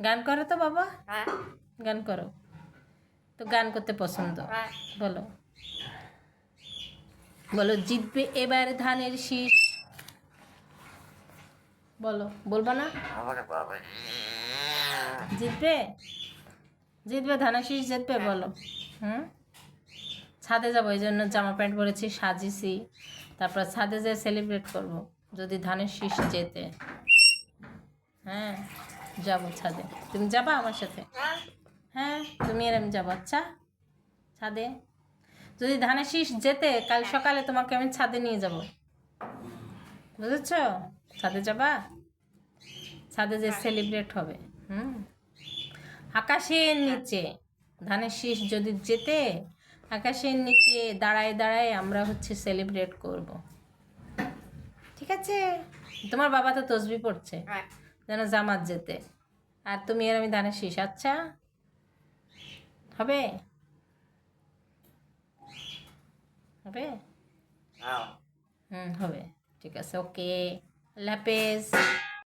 গান করো তো বাবা, গান করো তো, গান করতে পছন্দ। বলো বলো, জিতবে এবার ধানের শীষ। বলো, বলবা না? জিতবে, জিতবে ধানের শীষ, জিতবে বলো। হুম, ছাদে যাবো, এই জন্য জামা প্যান্ট পরেছি, সাজিছি, তারপর ছাদে যেয়ে সেলিব্রেট করব যদি ধানের শীষ জেতে। হ্যাঁ, যাবো ছাদে। তুমি যাবা আমার সাথে? হ্যাঁ, তুমি আর আমি যাবো। আচ্ছা, ছাদে যদি ধানের শীষ জেতে, কাল সকালে তোমাকে আমি ছাদে নিয়ে যাব, বুঝেছ? ছাদে যাবা, ছাদে যে সেলিব্রেট হবে। হুম, আকাশের নিচে ধানের শীষ যদি জেতে, আকাশের নিচে দাঁড়ায় দাঁড়ায় আমরা হচ্ছে সেলিব্রেট করব, ঠিক আছে? তোমার বাবা তো তসবি পড়ছে যেন জামাত যেতে, আর তুমি আর আমি ধানের শীষ। আচ্ছা, হবে? হবে? হুম, হবে। ঠিক আছে, ওকে, আল্লাহ হাফেজ।